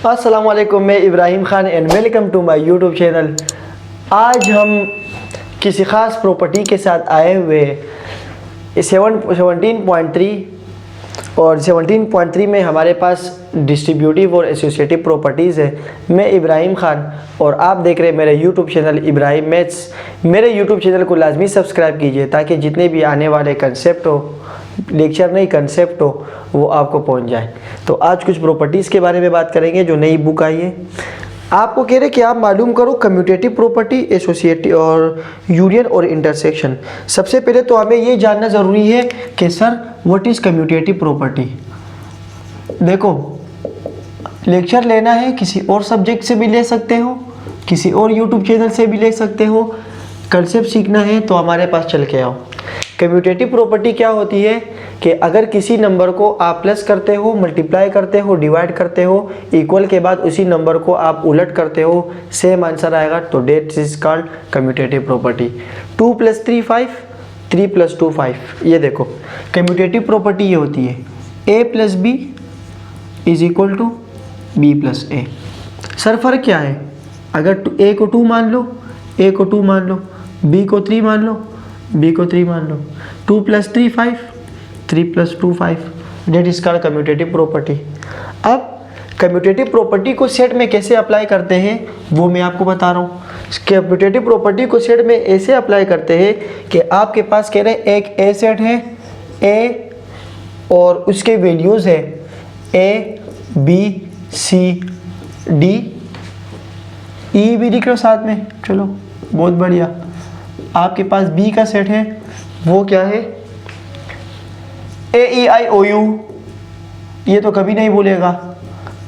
अस्सलामुअलैकुम, मैं Ibrahim Khan and welcome to my YouTube channel. आज हम किसी ख़ास प्रॉपर्टी के साथ आए हुए 17.3 और 17.3 में हमारे पास डिस्ट्रीब्यूटिव और एसोसिएटिव प्रॉपर्टीज़ है। मैं इब्राहिम ख़ान और आप देख रहे हैं मेरे यूट्यूब चैनल इब्राहिम मैथ्स। मेरे यूट्यूब चैनल को लाजमी सब्सक्राइब कीजिए ताकि जितने भी आने वाले कंसेप्ट हो, लेक्चर नहीं कंसेप्ट हो, वो आपको पहुंच जाए। तो आज कुछ प्रॉपर्टीज़ के बारे में बात करेंगे जो नई बुक आई है। आपको कह रहे कि आप मालूम करो कम्यूटेटिव प्रॉपर्टी, एसोसिएटिव और यूनियन और इंटरसेक्शन। सबसे पहले तो हमें ये जानना ज़रूरी है कि sir what is commutative property. देखो, लेक्चर लेना है किसी और सब्जेक्ट से भी ले सकते हो, किसी और यूट्यूब चैनल से भी ले सकते हो। कंसेप्ट सीखना है तो हमारे पास चल के आओ। कम्यूटेटिव प्रॉपर्टी क्या होती है कि अगर किसी नंबर को आप प्लस करते हो, मल्टीप्लाई करते हो, डिवाइड करते हो, इक्वल के बाद उसी नंबर को आप उलट करते हो, सेम आंसर आएगा, तो that is called commutative property. 2 + 3 5, 3 + 2 5। ये देखो कम्यूटेटिव प्रॉपर्टी ये होती है a + b is equal to b + a। Sir फर्क क्या है? अगर a को 2 मान लो, a को 2 मान लो, b को 3 मान लो, b को 3 मान लो। 2 + 3 5, 3 + 2 5, that is called commutative property. अब कम्यूटेटिव प्रॉपर्टी को सेट में कैसे अप्लाई करते हैं वो मैं आपको बता रहा हूँ। कम्यूटेटिव प्रॉपर्टी को सेट में ऐसे अप्लाई करते हैं कि आपके पास कह रहे हैं एक ए सेट है, ए और उसके वैल्यूज़ है ए बी सी डी, ई भी लिख लो साथ में, चलो बहुत बढ़िया। आपके पास बी का सेट है, वो क्या है A E I O you, ये तो कभी नहीं भूलेगा।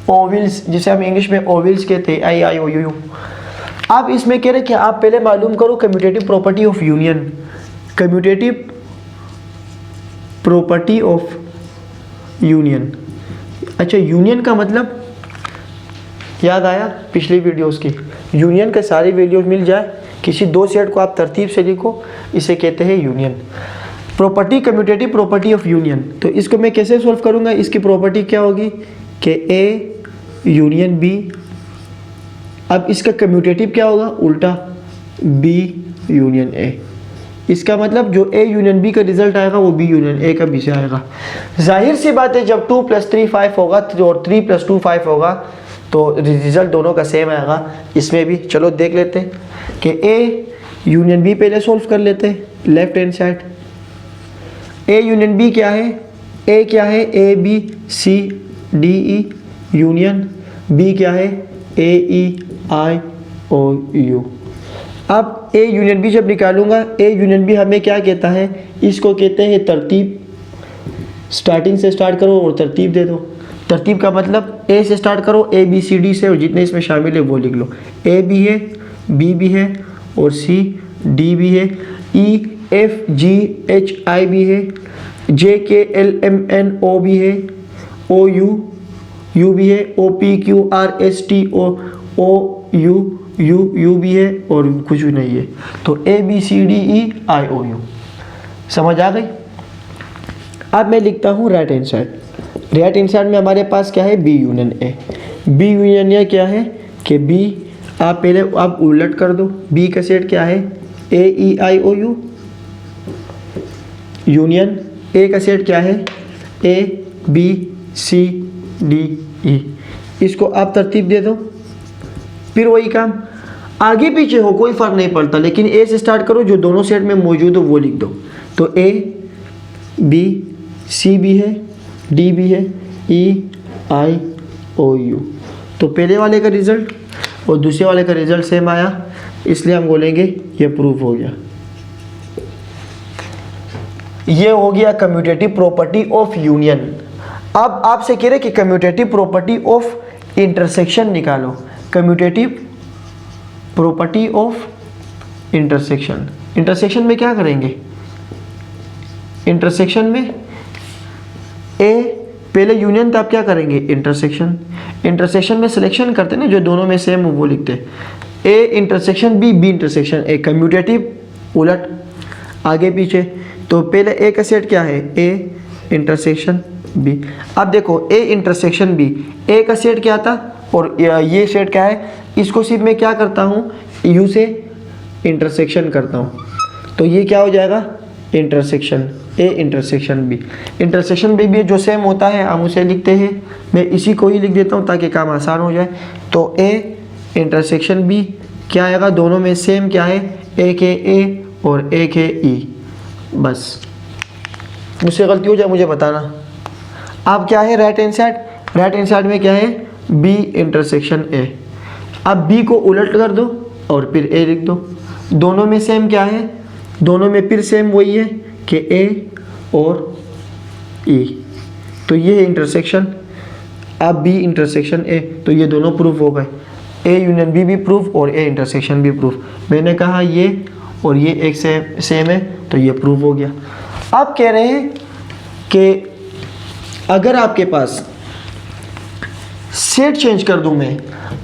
ओविल्स, जिसे हम इंग्लिश में ओविल्स कहते हैं, आई आई ओ यू। आप इसमें कह रहे कि आप पहले मालूम करो commutative property of union. Commutative property of union, अच्छा यूनियन का मतलब याद आया पिछली वीडियोस की। यूनियन के सारी वैल्यूज मिल जाए, किसी दो सेट को आप तरतीब से लिखो, इसे कहते हैं union. Property, commutative property of union. तो इसको मैं कैसे सॉल्व करूंगा? इसकी प्रॉपर्टी क्या होगी कि ए यूनियन बी। अब इसका कम्यूटेटिव क्या होगा? उल्टा, बी यूनियन ए। इसका मतलब जो ए यूनियन बी का रिजल्ट आएगा वो बी यूनियन ए का बी से आएगा। जाहिर सी बात है, जब 2 + 3 5 होगा और 3 + 2 5 होगा तो रिजल्ट दोनों का सेम आएगा। इसमें भी चलो देख लेते हैं कि ए यूनियन बी पहले सॉल्व कर लेते हैं, left hand side. A union B क्या है? ए क्या है? A B C D E union B क्या है? A E I O U. अब ए यूनियन बी जब निकालूंगा, ए यूनियन बी हमें क्या कहता है? इसको कहते हैं तरतीब। स्टार्टिंग से स्टार्ट करो और तरतीब दे दो। तरतीब का मतलब ए से स्टार्ट करो, ए बी सी डी से, और जितने इसमें शामिल है वो लिख लो। ए भी है, बी भी है और सी डी भी है, E F G H I भी है, जे के एल एम एन ओ भी है, ओ यू यू भी है, O P Q R S T O U U भी है और कुछ भी नहीं है। तो A B C D E I O U. समझ आ गई? अब मैं लिखता हूँ right hand side. Right hand side में हमारे पास क्या है? B union A. B union A क्या है कि बी, आप पहले आप उलट कर दो। बी का सेट क्या है? A E I O you union A का सेट क्या है? A B C D E. इसको आप तरतीब दे दो, फिर वही काम, आगे पीछे हो कोई फर्क नहीं पड़ता, लेकिन ए से स्टार्ट करो, जो दोनों सेट में मौजूद हो वो लिख दो। तो ए बी सी भी है, डी भी है, ई आई ओ यू। तो पहले वाले का रिजल्ट और दूसरे वाले का रिजल्ट सेम आया, इसलिए हम बोलेंगे ये प्रूफ हो गया। ये हो गया कम्यूटेटिव प्रॉपर्टी ऑफ यूनियन। अब आपसे कह रहे कि कम्यूटेटिव प्रॉपर्टी ऑफ इंटरसेक्शन निकालो। Commutative property of intersection. Intersection में क्या करेंगे? इंटरसेक्शन में ए पहले यूनियन, तो आप क्या करेंगे? इंटरसेक्शन। इंटरसेक्शन में सिलेक्शन करते हैं ना, जो दोनों में सेम वो लिखते हैं। A intersection B, B intersection A. Commutative उलट, आगे पीछे। तो पहले ए का सेट क्या है? A intersection B. अब देखो ए इंटरसेक्शन बी, ए का सेट क्या था? और ये सेट क्या है, इसको सिर्फ मैं क्या करता हूँ, यू से इंटरसेक्शन करता हूँ, तो ये क्या हो जाएगा, intersection A intersection B. Intersection B भी जो सेम होता है हम उसे लिखते हैं, मैं इसी को ही लिख देता हूँ ताकि काम आसान हो जाए। तो ए इंटरसेक्शन बी क्या आएगा, दोनों में सेम क्या है, एक है ए और एक है ई। बस मुझसे गलती हो जाए मुझे बताना। अब क्या है right hand side, right hand side में क्या है, बी इंटरसेक्शन ए। अब बी को उलट कर दो और फिर ए लिख दो, दोनों में सेम क्या है, दोनों में फिर सेम वही है कि ए और ई, तो ये है इंटरसेक्शन। अब बी इंटरसेक्शन ए, तो ये दोनों प्रूफ हो गए, ए यूनियन बी भी प्रूफ और ए इंटरसेक्शन भी प्रूफ। मैंने कहा ये और ये एक सेम है तो ये प्रूफ हो गया। अब कह रहे हैं कि अगर आपके पास सेट चेंज कर दूं मैं,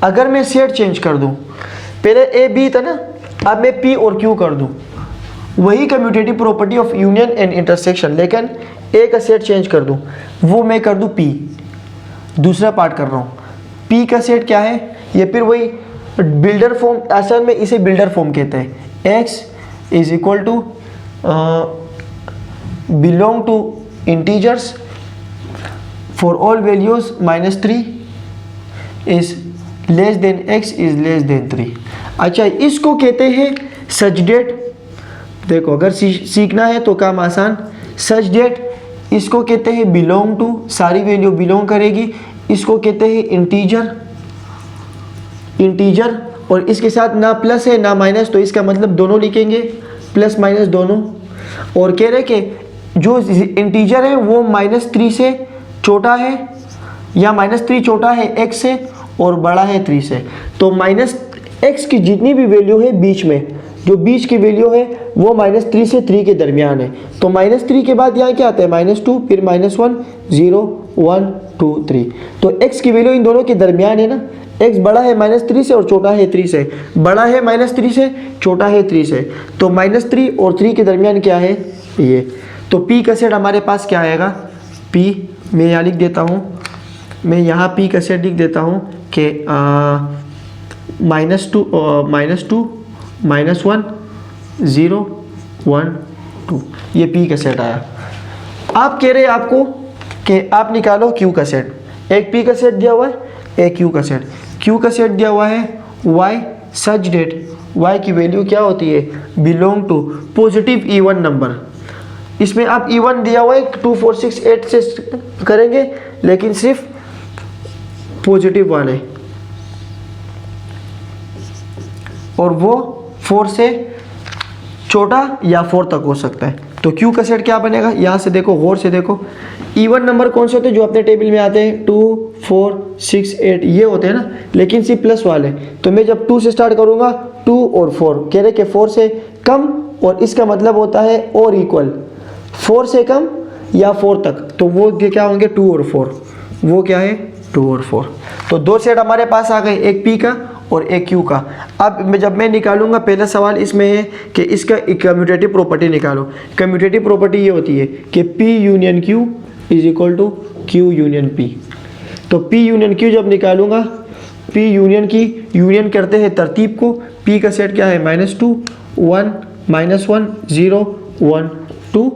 अगर मैं सेट चेंज कर दूं, पहले ए बी था ना, अब मैं पी और क्यू कर दूं, वही commutative property of union and intersection, लेकिन ए का सेट चेंज कर दूं, वो मैं कर दूं पी। दूसरा पार्ट कर रहा हूं, पी का सेट क्या है, ये फिर वही बिल्डर फॉर्म, असल में इसे बिल्डर फॉर्म कहते हैं। X is equal to belong to integers for all values -3 is less than x is less than 3। अच्छा, इसको कहते हैं सच डेट। देखो अगर सीखना है तो काम आसान, सच डेट इसको कहते हैं बिलोंग टू, सारी वैल्यू बिलोंग करेगी, इसको कहते हैं इंटीजर, इंटीजर और इसके साथ ना प्लस है ना माइनस, तो इसका मतलब दोनों लिखेंगे, प्लस माइनस दोनों। और कह रहे कि जो इंटीजर है वो -3 से छोटा है या -3 छोटा है x से और बड़ा है 3 से, तो -x की जितनी भी वैल्यू है बीच में, जो बीच की वैल्यू है वो -3 से 3 के दरमियान है, तो -3 के बाद यहाँ क्या आता है, -2 फिर -1 0 1 2 3, तो x की वैल्यू इन दोनों के दरमियान है ना, x बड़ा है -3 से और छोटा है 3 से, बड़ा है -3 से छोटा है 3 से, तो -3 और 3 के दरमियान क्या है ये, तो p का सेट हमारे पास क्या आएगा, p मैं यहाँ लिख देता हूँ, मैं यहाँ p का सेट लिख देता हूँ कि -2 -1 0 1 2, ये p का सेट आया। आप कह रहे हैं आपको कि आप निकालो q का सेट, एक p का सेट दिया हुआ है, एक q का सेट, q का सेट दिया हुआ है y सच डेट, y की वैल्यू क्या होती है, belong to positive even number. इसमें आप इवन दिया हुआ है 2 4 6 8 से करेंगे, लेकिन सिर्फ पॉजिटिव वाले, और वो 4 से छोटा या 4 तक हो सकता है। तो Q का सेट क्या बनेगा, यहाँ से देखो, गौर से देखो, इवन नंबर कौन से होते हैं जो अपने टेबल में आते हैं, 2 4 6 8 ये होते हैं ना, लेकिन सिर्फ प्लस वाले। तो मैं जब 2 से स्टार्ट करूँगा, 2 और 4, कह रहे कि 4 से कम, और इसका मतलब होता है और इक्वल, 4 से कम या 4 तक, तो वो क्या होंगे 2 और 4, वो क्या है 2 और 4। तो दो सेट हमारे पास आ गए, एक P का और एक Q का। अब जब मैं निकालूंगा, पहला सवाल इसमें है कि इसका कम्यूटेटिव प्रॉपर्टी निकालो। कम्यूटेटिव प्रॉपर्टी ये होती है कि P union Q is equal to Q union P। तो P यूनियन Q जब निकालूंगा, P यूनियन की यूनियन करते हैं तरतीब को, P का सेट क्या है, -2 1 -1 0 1 2,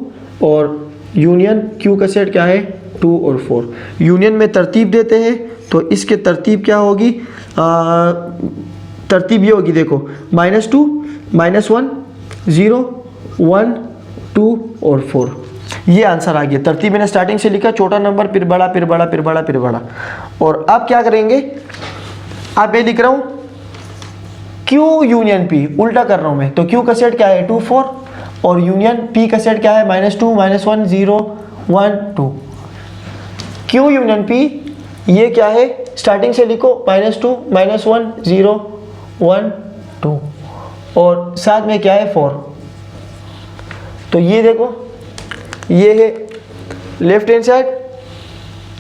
और यूनियन Q का सेट क्या है, 2 और 4। यूनियन में तरतीब देते हैं तो इसके तरतीब क्या होगी, तरतीब ये होगी, देखो -2 -1 0 1 2 और 4, ये आंसर आ गया। तरतीब मैंने स्टार्टिंग से लिखा, छोटा नंबर फिर बड़ा फिर बड़ा फिर बड़ा फिर बड़ा। और अब क्या करेंगे, अब मैं लिख रहा हूँ Q यूनियन P, उल्टा कर रहा हूँ मैं, तो Q का सेट क्या है 2 4, और यूनियन P का सेट क्या है -2 -1 0 1 2। Q यूनियन P ये क्या है, स्टार्टिंग से लिखो, -2 -1 0 1 2, और साथ में क्या है 4। तो ये देखो, ये है लेफ्ट हैंड साइड,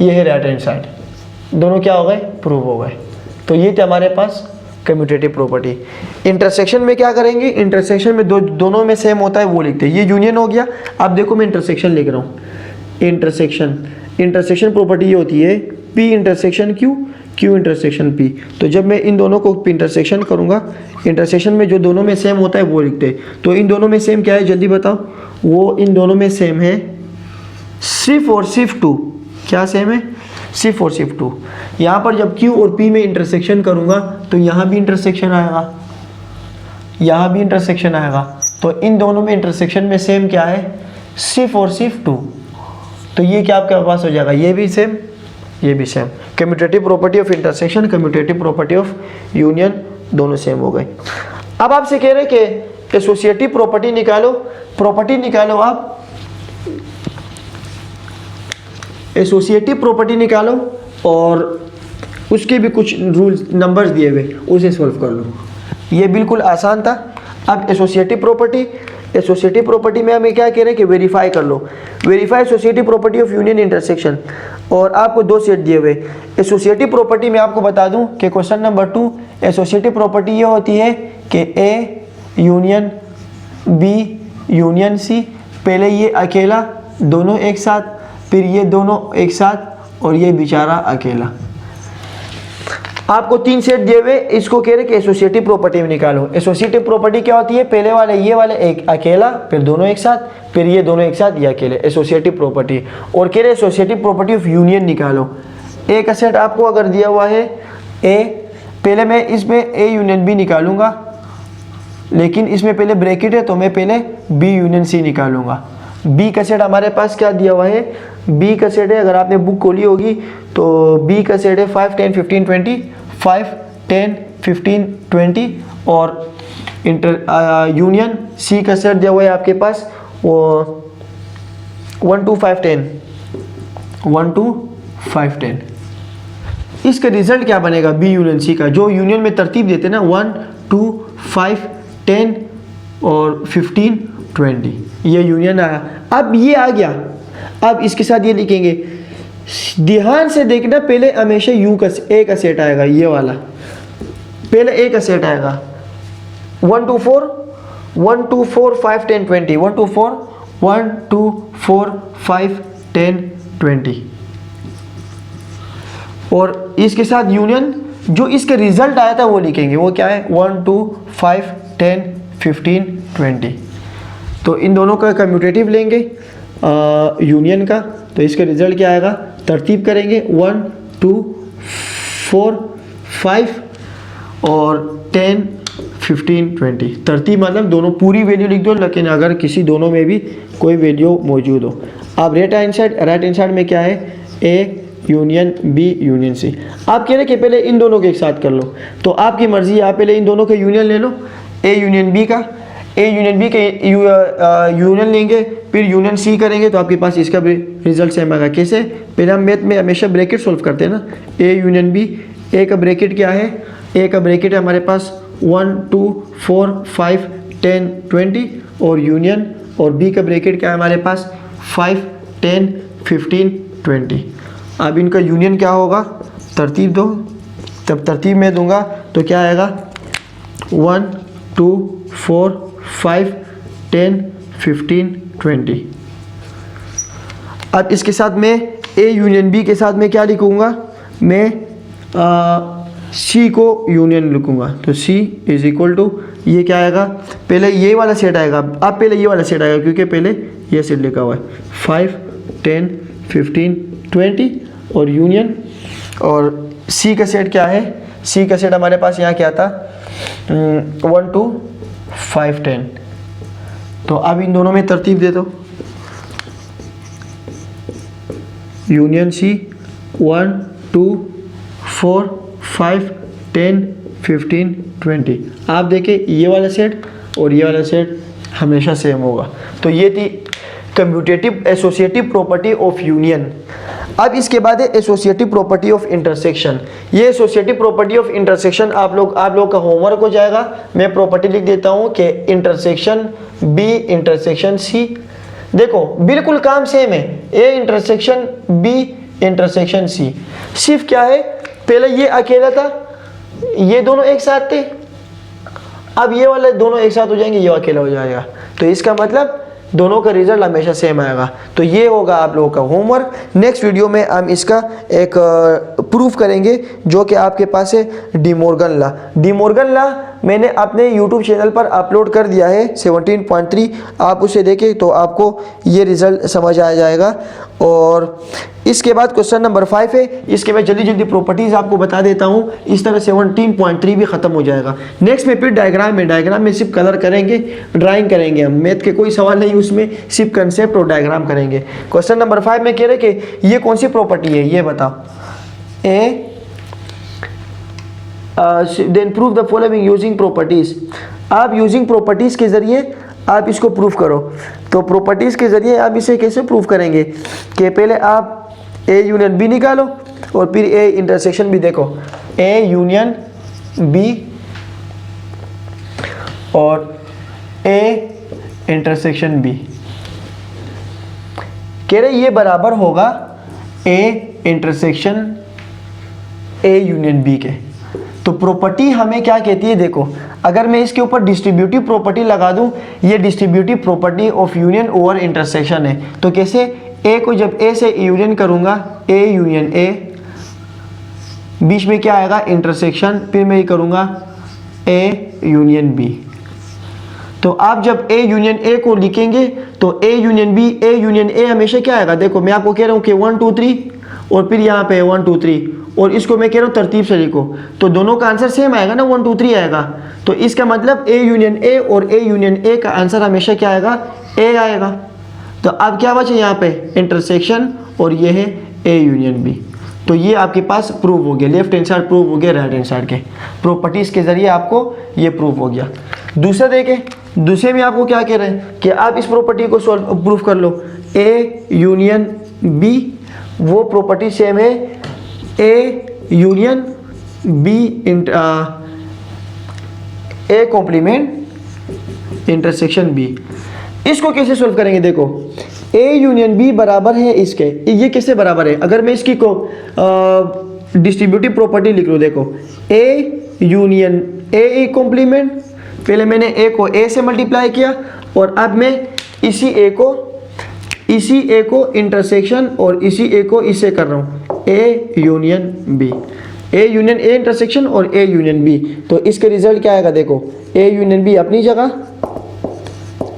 ये है राइट हैंड साइड, दोनों क्या हो गए, प्रूव हो गए। तो ये थे हमारे पास कम्यूटेटिव प्रॉपर्टी। इंटरसेक्शन में क्या करेंगे, इंटरसेक्शन में दोनों में सेम होता है वो लिखते हैं, ये यूनियन हो गया। अब देखो मैं इंटरसेक्शन लिख रहा हूँ, इंटरसेक्शन प्रॉपर्टी ये होती है P intersection Q, Q intersection P। तो जब मैं इन दोनों को इंटरसेक्शन करूँगा, इंटरसेक्शन में जो दोनों में सेम होता है वो लिखते हैं। तो इन दोनों में सेम क्या है जल्दी बताओ? वो इन दोनों में सेम है सिर्फ और सिर्फ 2। क्या सेम है? सिर्फ और सिर्फ 2। यहाँ पर जब Q और P में इंटरसेक्शन करूँगा तो यहाँ भी इंटरसेक्शन आएगा, यहाँ भी इंटरसेक्शन आएगा। तो इन दोनों में इंटरसेक्शन में सेम क्या है? सिर्फ और सिर्फ 2। तो ये क्या आपके पास हो जाएगा? ये भी सेम, ये भी same. Commutative property of intersection, commutative property of union दोनों सेम हो गए। अब आपसे कह रहे हैं कि एसोसिएटिव प्रॉपर्टी निकालो। प्रॉपर्टी निकालो आप, एसोसिएटिव प्रॉपर्टी निकालो और उसके भी कुछ रूल्स नंबर्स दिए हुए, उसे सॉल्व कर लो। ये बिल्कुल आसान था। अब एसोसिएटिव प्रॉपर्टी, एसोसिएटिव प्रॉपर्टी में हमें क्या कह रहे हैं कि वेरीफाई कर लो। Verify associative property of union intersection, और आपको 2 सेट दिए हुए। एसोसिएटिव प्रॉपर्टी में आपको बता दूं कि क्वेश्चन नंबर 2 एसोसिएटिव प्रॉपर्टी ये होती है कि A union B union C, पहले ये अकेला दोनों एक साथ, फिर ये दोनों एक साथ और ये बेचारा अकेला। आपको 3 सेट दिए हुए, इसको कह रहे कि एसोसिएटिव प्रॉपर्टी में निकालो। एसोसिएटिव प्रॉपर्टी क्या होती है? पहले वाले ये वाले एक अकेला, फिर दोनों एक साथ, फिर ये दोनों एक साथ, ये अकेले, एसोसिएटिव प्रॉपर्टी। और कह रहे एसोसिएटिव प्रॉपर्टी ऑफ यूनियन निकालो। ए का सेट आपको अगर दिया हुआ है ए, पहले मैं इसमें ए यूनियन बी निकालूंगा, लेकिन इसमें पहले ब्रैकेट है तो मैं पहले बी यूनियन सी निकालूंगा। बी का सेट हमारे पास क्या दिया हुआ है? बी का सेट है, अगर आपने बुक खोली होगी तो बी का सेट है 5, 10, 15, 20, 5, 10, 15, 20। और यूनियन सी का सेट दिया हुआ है आपके पास वो 1, 2, 5, 10, 1, 2, 5, 10। इसका रिजल्ट क्या बनेगा? बी यूनियन सी का, जो यूनियन में तरतीब देते हैं ना 1, 2, 5, 10 और 15, 20, ये यूनियन आया। अब ये आ गया, अब इसके साथ ये लिखेंगे। ध्यान से देखना, पहले हमेशा यू का ए का सेट आएगा, ये वाला पहले ए का सेट आएगा। 1, 2, 4, 1, 2, 4, 5, 10, 20, 1, 2, 4, 1, 2, 4, 5, 10, 20। और इसके साथ यूनियन जो इसका रिजल्ट आया था वो लिखेंगे, वो क्या है? 1, 2, 5, 10, 15, 20। तो इन दोनों का कम्यूटेटिव लेंगे यूनियन का, तो इसका रिजल्ट क्या आएगा? तरतीब करेंगे 1, 2, 4, 5 और 10, 15, 20। तरतीब मतलब दोनों पूरी वैल्यू लिख दो, लेकिन अगर किसी दोनों में भी कोई वैल्यू मौजूद हो। अब राइट हैंड साइड में क्या है? A union B union C. आप कह रहे कि पहले इन दोनों के एक साथ कर लो, तो आपकी मर्जी, आप पहले इन दोनों के यूनियन ले लो। ए यूनियन बी का, ए यूनियन बी के यूनियन लेंगे, फिर यूनियन सी करेंगे, तो आपके पास इसका भी रिजल्ट सेम आएगा। कैसे? पहले हम मैथ में हमेशा ब्रैकेट सॉल्व करते हैं ना। ए यूनियन बी, ए का ब्रैकेट क्या है? ए का ब्रैकेट है हमारे पास 1, 2, 4, 5, 10, 20 और यूनियन, और बी का ब्रैकेट क्या है हमारे पास? 5, 10, 15, 20। अब इनका यूनियन क्या होगा? तरतीब दो, तब तरतीब में दूंगा तो क्या आएगा? 1, 2, 4, 5, 10, 15, 20। अब इसके साथ मैं ए यूनियन बी के साथ में क्या लिखूंगा? मैं सी को यूनियन लिखूंगा, तो सी इज इक्वल टू, ये क्या आएगा? पहले ये वाला सेट आएगा, अब पहले ये वाला सेट आएगा क्योंकि पहले ये सेट लिखा हुआ है। 5, 10, 15, 20 और यूनियन, और सी का सेट क्या है? सी का सेट हमारे पास यहाँ क्या था? 1, 2, 5, 10। तो अब इन दोनों में तरतीब दे दो। Union C 1, 2, 4, 5, 10, 15, 20। आप देखें ये वाला सेट और ये वाला सेट हमेशा सेम होगा। तो ये थी commutative associative property of union. अब इसके बाद है एसोसिएटिव प्रॉपर्टी ऑफ इंटरसेक्शन। ये एसोसिएटिव प्रॉपर्टी ऑफ इंटरसेक्शन आप लोग का होमवर्क हो जाएगा। मैं प्रॉपर्टी लिख देता हूँ कि इंटरसेक्शन बी इंटरसेक्शन सी। देखो बिल्कुल काम सेम है, A intersection B intersection C. सिर्फ क्या है, पहले ये अकेला था, ये दोनों एक साथ थे, अब ये वाले दोनों एक साथ हो जाएंगे, ये अकेला हो जाएगा। तो इसका मतलब दोनों का रिजल्ट हमेशा सेम आएगा। तो ये होगा आप लोगों का होमवर्क। नेक्स्ट वीडियो में हम इसका एक प्रूफ करेंगे जो कि आपके पास है डिमॉर्गन लॉ। डिमॉर्गन लॉ मैंने अपने यूट्यूब चैनल पर अपलोड कर दिया है 17.3, आप उसे देखें तो आपको ये रिज़ल्ट समझ आ जाएगा। और इसके बाद क्वेश्चन नंबर 5 है, इसके बाद जल्दी जल्दी प्रॉपर्टीज़ आपको बता देता हूँ। इस तरह 17.3 भी ख़त्म हो जाएगा। नेक्स्ट में फिर डायग्राम में सिर्फ कलर करेंगे, ड्राइंग करेंगे। हम मैथ के कोई सवाल नहीं उसमें, सिर्फ कंसेप्ट और डायग्राम करेंगे। क्वेश्चन नंबर 5 में कह रहे कि ये कौन सी प्रॉपर्टी है, ये बताओ। Then prove the following using properties. आप यूजिंग प्रॉपर्टीज़ के ज़रिए आप इसको प्रूफ करो। तो प्रॉपर्टीज़ के ज़रिए आप इसे कैसे प्रूफ करेंगे कि पहले आप ए यूनियन बी निकालो और फिर ए इंटरसेक्शन बी देखो। ए यूनियन बी और ए इंटरसेक्शन बी कह रहे ये बराबर होगा A intersection A union B के। तो प्रॉपर्टी हमें क्या कहती है, देखो अगर मैं इसके ऊपर डिस्ट्रीब्यूटिव प्रॉपर्टी लगा दूं, ये distributive property of union over intersection है। तो कैसे, ए को जब ए से यूनियन करूंगा, ए यूनियन ए, बीच में क्या आएगा इंटरसेक्शन, फिर मैं ये करूंगा ए यूनियन बी। तो आप जब ए यूनियन ए को लिखेंगे तो A union B, A union A हमेशा क्या आएगा, देखो मैं आपको कह रहा हूं कि 1 2 3 और फिर यहाँ पे 1 2 3 और इसको मैं कह रहा हूँ तरतीब से लिखो, तो दोनों का आंसर सेम आएगा ना, 1 2 3 आएगा। तो इसका मतलब ए यूनियन ए और ए यूनियन ए का आंसर हमेशा क्या आएगा, ए आएगा। तो अब क्या बचे यहाँ पे इंटरसेक्शन और ये है ए यूनियन बी। तो ये आपके पास प्रूव हो गया, लेफ्ट हैंड साइड प्रूव हो गया राइट हैंड साइड के प्रॉपर्टीज़ के जरिए आपको ये प्रूव हो गया। दूसरा देखें, दूसरे में आपको क्या कह रहे हैं कि आप इस प्रॉपर्टी को सॉल्व प्रूफ कर लो। ए यूनियन बी, वो प्रॉपर्टी सेम है A union B A complement intersection B. इसको कैसे सॉल्व करेंगे, देखो ए यूनियन बी बराबर है इसके, ये कैसे बराबर है, अगर मैं इसकी को डिस्ट्रीब्यूटिव प्रॉपर्टी लिख लूँ, देखो ए यूनियन ए कॉम्प्लीमेंट, पहले मैंने ए को ए से मल्टीप्लाई किया और अब मैं इसी ए को इंटरसेक्शन और इसी ए को इससे कर रहा हूँ A union B, A union A intersection और ए यूनियन बी। तो इसके रिजल्ट क्या आएगा, देखो ए यूनियन बी अपनी जगह,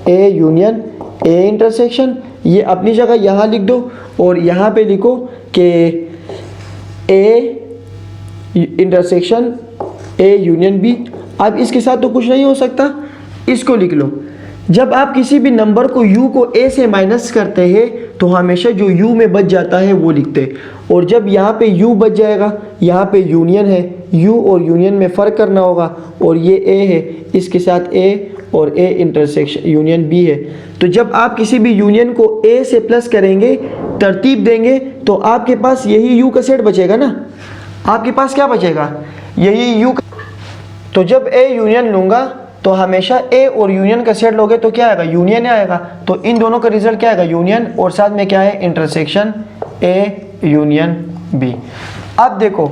ए यूनियन ए इंटरसेक्शन ये अपनी जगह यहाँ लिख दो और यहाँ पे लिखो कि A intersection A union B. अब इसके साथ तो कुछ नहीं हो सकता, इसको लिख लो। जब आप किसी भी नंबर को u को a से माइनस करते हैं तो हमेशा जो u में बच जाता है वो लिखते हैं, और जब यहाँ पे u बच जाएगा, यहाँ पे यूनियन है, u और यूनियन में फ़र्क करना होगा, और ये a है, इसके साथ a और a इंटरसेक्शन यूनियन b है। तो जब आप किसी भी यूनियन को a से प्लस करेंगे, तरतीब देंगे, तो आपके पास यही u का सेट बचेगा ना, आपके पास क्या बचेगा, यही u। तो जब a यूनियन लूँगा तो हमेशा ए और यूनियन का सेट लोगे तो क्या आएगा, यूनियन आएगा। तो इन दोनों का रिजल्ट क्या आएगा, यूनियन, और साथ में क्या है इंटरसेक्शन ए यूनियन बी। अब देखो,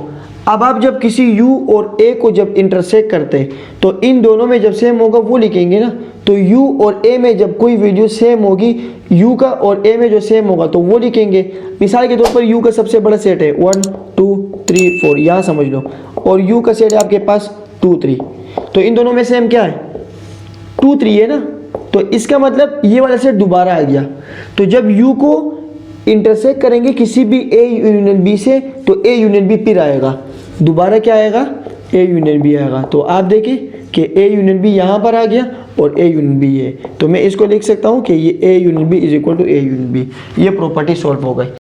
अब आप जब किसी u और a को जब इंटरसेक्ट करते हैं तो इन दोनों में जब सेम होगा वो लिखेंगे ना। तो u और a में जब कोई वैल्यू सेम होगी, u का और a में जो सेम होगा तो वो लिखेंगे। मिसाल के तौर पर u का सबसे बड़ा सेट है 1 2 3 4, यहाँ समझ लो, और u का सेट है आपके पास 2 3, तो इन दोनों में सेम क्या है 2 3 है ना। तो इसका मतलब ये वाला सेट दोबारा आ गया। तो जब u को इंटरसेक्ट करेंगे किसी भी a यूनियन b से तो a यूनियन b फिर आएगा, दोबारा क्या आएगा, a यूनियन b आएगा। तो आप देखें कि a यूनियन b यहाँ पर आ गया और a यूनियन b है, तो मैं इसको लिख सकता हूँ कि ये a union b is equal to a union b। ये प्रॉपर्टी सॉल्व हो गई।